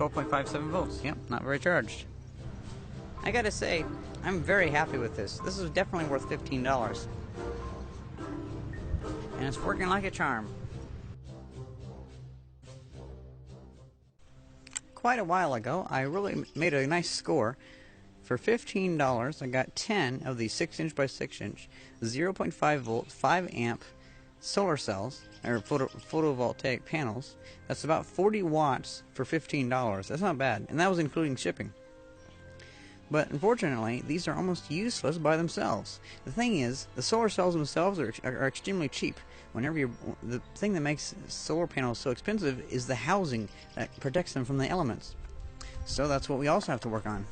12.57 volts. Yep, not very charged. I gotta say, I'm very happy with this. This is definitely worth $15. And it's working like a charm. Quite a while ago, I really made a nice score. For $15, I got 10 of these 6" by 6", 0.5 volt, 5 amp solar cells, or photovoltaic panels. That's about 40 watts for $15. That's not bad, and that was including shipping. But unfortunately, these are almost useless by themselves. The thing is, the solar cells themselves are extremely cheap. The thing that makes solar panels so expensive is the housing that protects them from the elements. So that's what we also have to work on.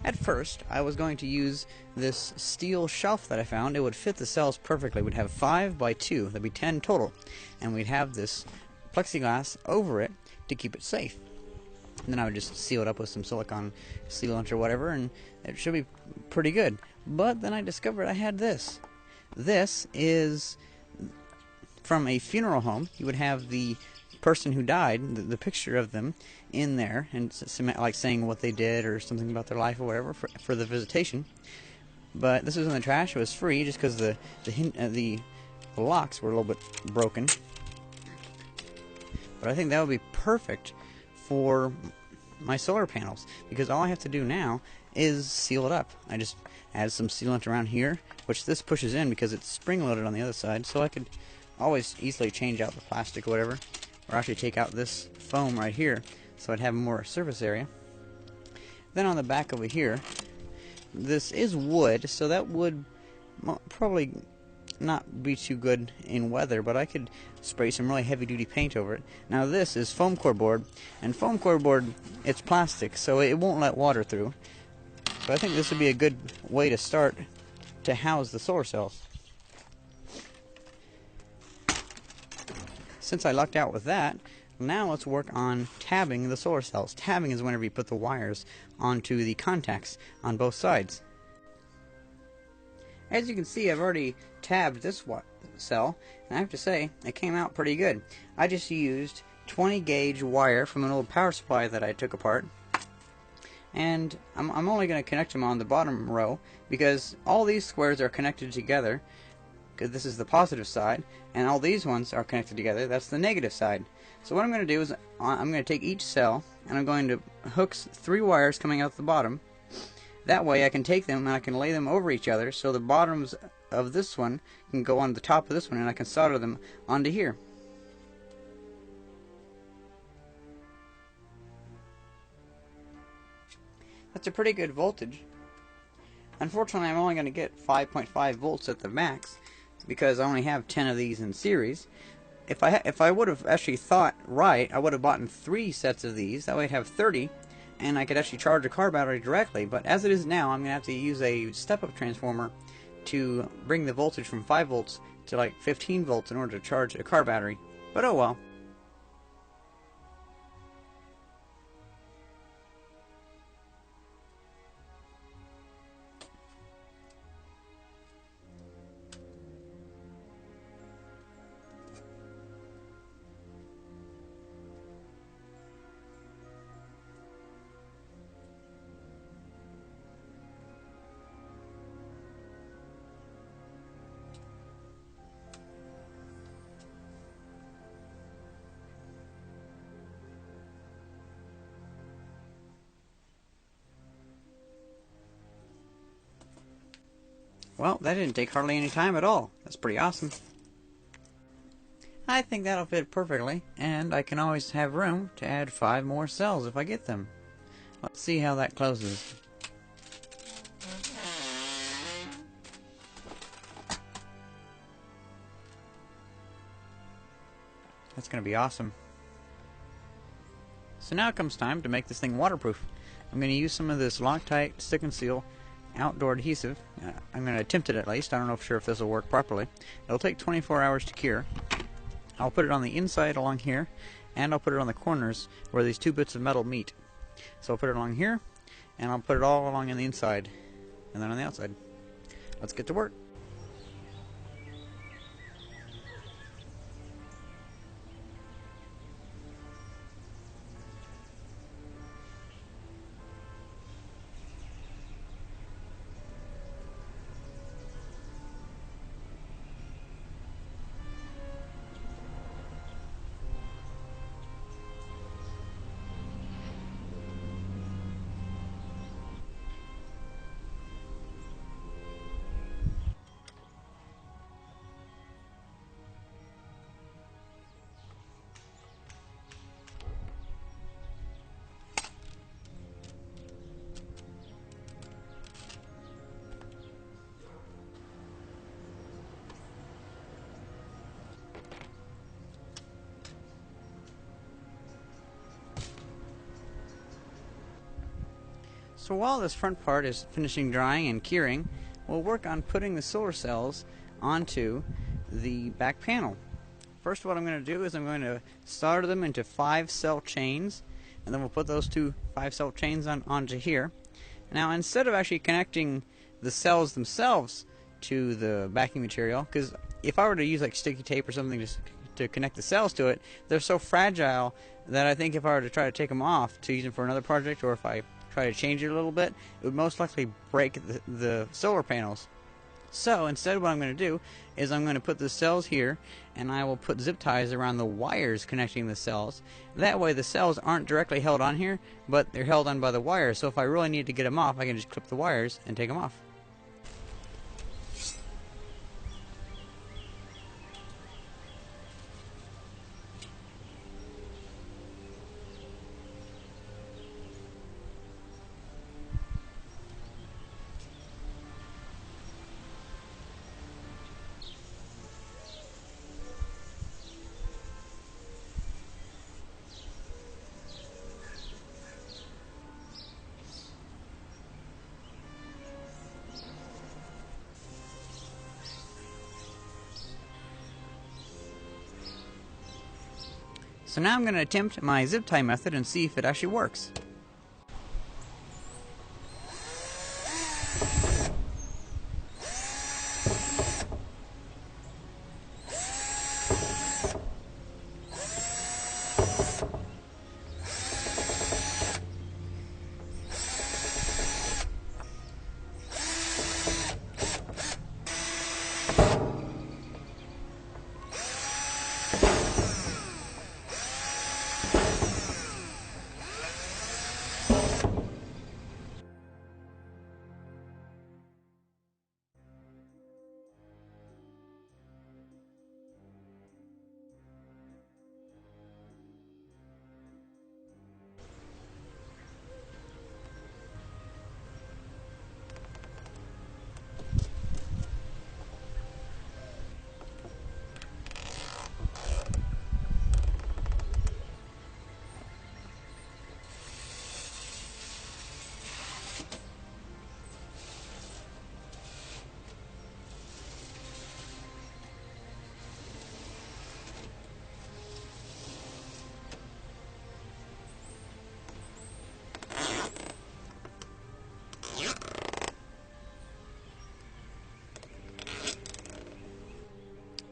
At first, I was going to use this steel shelf that I found. It would fit the cells perfectly. We'd have 5 by 2. That'd be 10 total. And we'd have this plexiglass over it to keep it safe. And then I would just seal it up with some silicone sealant or whatever, and it should be pretty good. But then I discovered I had this. This is from a funeral home. You would have the person who died, the picture of them in there, and like saying what they did or something about their life or whatever for the visitation. But this was in the trash. It was free just because the locks were a little bit broken. But I think that would be perfect for my solar panels, because all I have to do now is seal it up. I just add some sealant around here, which this pushes in because it's spring-loaded on the other side, so I could always easily change out the plastic or whatever, or actually take out this foam right here so I'd have more surface area. Then on the back over here, this is wood, so that would probably not be too good in weather, but I could spray some really heavy-duty paint over it. Now this is foam core board, and foam core board, it's plastic, so it won't let water through. But I think this would be a good way to start to house the solar cells. Since I lucked out with that, now let's work on tabbing the solar cells. Tabbing is whenever you put the wires onto the contacts on both sides. As you can see, I've already tabbed this cell, and I have to say, it came out pretty good. I just used 20 gauge wire from an old power supply that I took apart, and I'm only going to connect them on the bottom row, because all these squares are connected together, because this is the positive side, and all these ones are connected together. That's the negative side. So what I'm going to do is, I'm going to take each cell, and I'm going to hook 3 wires coming out the bottom. That way I can take them and I can lay them over each other, so the bottoms of this one can go on the top of this one, and I can solder them onto here. That's a pretty good voltage. Unfortunately, I'm only going to get 5.5 volts at the max, because I only have 10 of these in series. If I would have actually thought right, I would have bought 3 sets of these. That way I'd have 30. And I could actually charge a car battery directly, but as it is now, I'm going to have to use a step-up transformer to bring the voltage from 5 volts to like 15 volts in order to charge a car battery. But oh well. Well, that didn't take hardly any time at all. That's pretty awesome. I think that'll fit perfectly, and I can always have room to add 5 more cells if I get them. Let's see how that closes. That's going to be awesome. So now it comes time to make this thing waterproof. I'm going to use some of this Loctite Stick and Seal outdoor adhesive. I'm going to attempt it at least. I don't know for sure if this will work properly. It'll take 24 hours to cure. I'll put it on the inside along here, and I'll put it on the corners where these 2 bits of metal meet. So I'll put it along here, and I'll put it all along on the inside, and then on the outside. Let's get to work. So while this front part is finishing drying and curing, we'll work on putting the solar cells onto the back panel. First, what I'm going to do is I'm going to solder them into 5-cell chains, and then we'll put those two 5-cell chains onto here. Now, instead of actually connecting the cells themselves to the backing material, because if I were to use like sticky tape or something to connect the cells to it, they're so fragile that I think if I were to try to take them off to use them for another project, or if I try to change it a little bit, it would most likely break the solar panels. So instead, what I'm going to do is I'm going to put the cells here, and I will put zip ties around the wires connecting the cells. That way the cells aren't directly held on here, but they're held on by the wires, so if I really need to get them off, I can just clip the wires and take them off. So now I'm going to attempt my zip tie method and see if it actually works.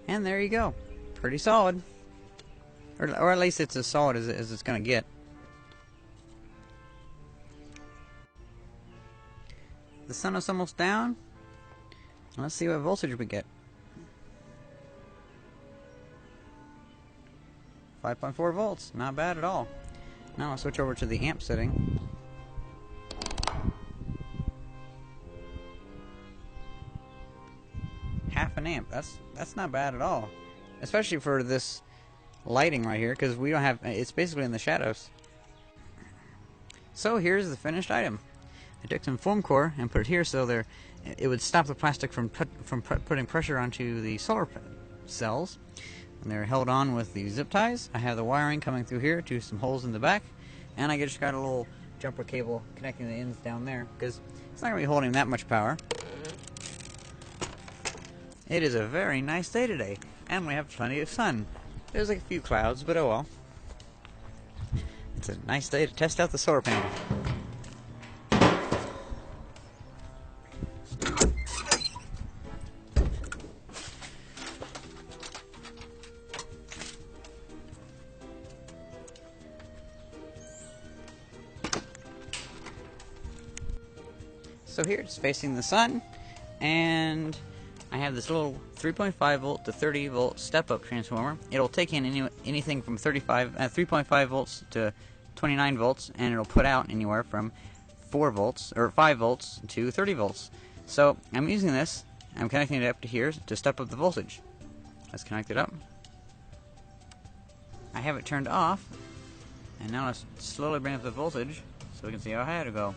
And there you go. Pretty solid. Or at least it's as solid as it's going to get. The sun is almost down. Let's see what voltage we get. 5.4 volts. Not bad at all. Now I'll switch over to the amp setting. Half an amp. That's not bad at all, especially for this lighting right here, because we don't have. It's basically in the shadows. So here's the finished item. I took some foam core and put it here so it would stop the plastic from putting pressure onto the solar cells. And they're held on with the zip ties. I have the wiring coming through here to some holes in the back, and I just got a little jumper cable connecting the ends down there because it's not going to be holding that much power. It is a very nice day today, and we have plenty of sun. There's like a few clouds, but oh well. It's a nice day to test out the solar panel. So here it's facing the sun, and I have this little 3.5 volt to 30 volt step-up transformer. It'll take in anything from 3.5 volts to 29 volts, and it'll put out anywhere from 4 volts or 5 volts to 30 volts. So I'm using this. I'm connecting it up to here to step up the voltage. Let's connect it up. I have it turned off, and now let's slowly bring up the voltage so we can see how high it'll go.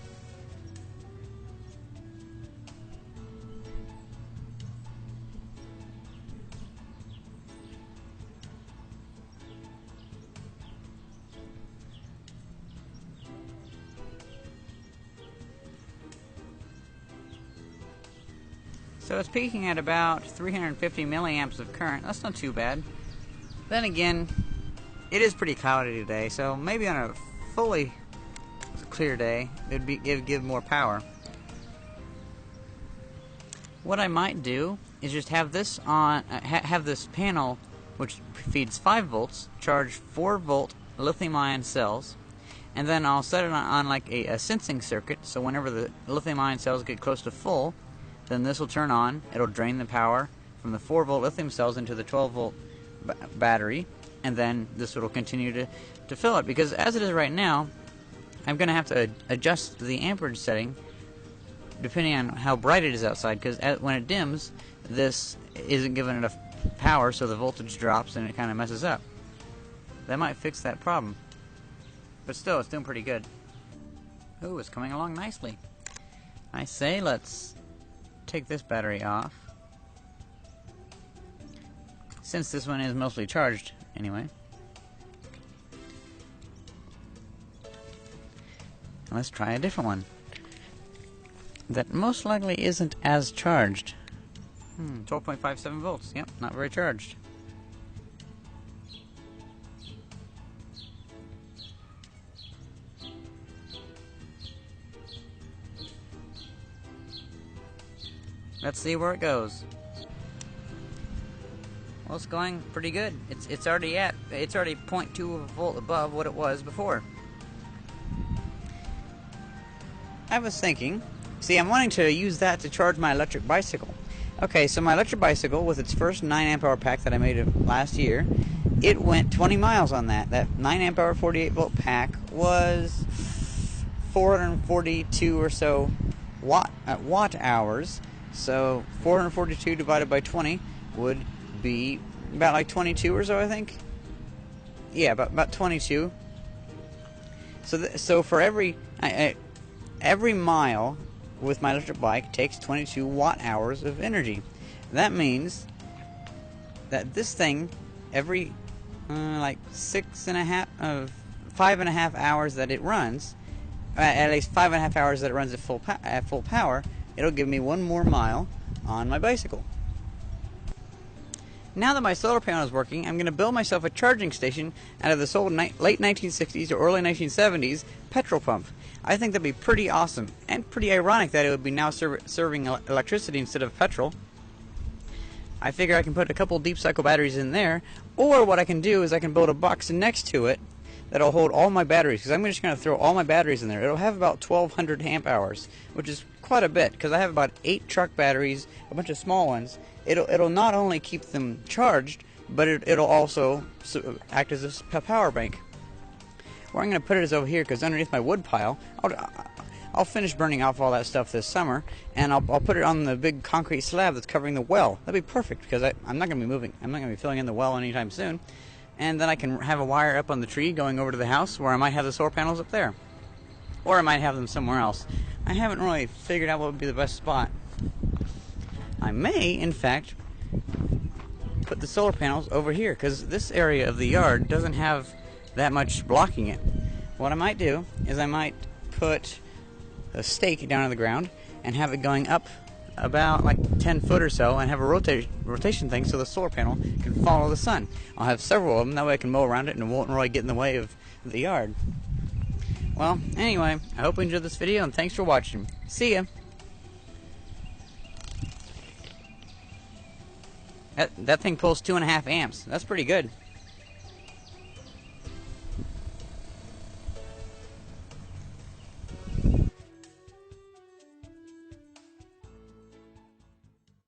So it's peaking at about 350 milliamps of current. That's not too bad. Then again, it is pretty cloudy today, so maybe on a fully clear day, it'd give more power. What I might do is just have this on, have this panel, which feeds 5 volts, charge 4-volt lithium-ion cells, and then I'll set it on like a sensing circuit. So whenever the lithium-ion cells get close to full, then this will turn on. It'll drain the power from the 4-volt lithium cells into the 12-volt battery, and then this will continue to fill it. Because as it is right now, I'm going to have to adjust the amperage setting depending on how bright it is outside, because when it dims, this isn't given enough power, so the voltage drops and it kind of messes up. That might fix that problem. But still, it's doing pretty good. Ooh, it's coming along nicely. I say let's take this battery off, since this one is mostly charged anyway. Let's try a different one that most likely isn't as charged. 12.57 volts. Yep, not very charged. Let's see where it goes. Well, it's going pretty good. It's already 0.2 volt above what it was before. I was thinking, see, I'm wanting to use that to charge my electric bicycle. Okay, so my electric bicycle, with its first 9 amp hour pack that I made last year, it went 20 miles on that. That 9 amp hour 48 volt pack was 442 or so watt hours. So 442 divided by 20 would be about like 22 or so, I think. Yeah, about 22. So for every mile with my electric bike takes 22 watt hours of energy. That means that this thing, every like 5.5 hours that it runs, at least 5.5 hours that it runs at full power, it'll give me 1 more mile on my bicycle. Now that my solar panel is working, I'm going to build myself a charging station out of this old late 1960s or early 1970s petrol pump. I think that'd be pretty awesome, and pretty ironic that it would be now serving electricity instead of petrol. I figure I can put a couple deep cycle batteries in there, or what I can do is I can build a box next to it that'll hold all my batteries, because I'm just going to throw all my batteries in there. It'll have about 1200 amp hours, which is quite a bit, because I have about 8 truck batteries, a bunch of small ones. It'll not only keep them charged, but it'll also act as a power bank. Where I'm going to put it is over here, because underneath my wood pile, I'll finish burning off all that stuff this summer, and I'll put it on the big concrete slab that's covering the well. That'd be perfect, because I'm not going to be moving. I'm not going to be filling in the well anytime soon. And then I can have a wire up on the tree going over to the house, where I might have the solar panels up there. Or I might have them somewhere else. I haven't really figured out what would be the best spot. I may, in fact, put the solar panels over here, because this area of the yard doesn't have that much blocking it. What I might do is I might put a stake down on the ground and have it going up about like 10 foot or so, and have a rotation thing so the solar panel can follow the sun. I'll have several of them, that way I can mow around it and it won't really get in the way of the yard. Well, anyway, I hope you enjoyed this video, and thanks for watching. See ya! That thing pulls 2.5 amps. That's pretty good.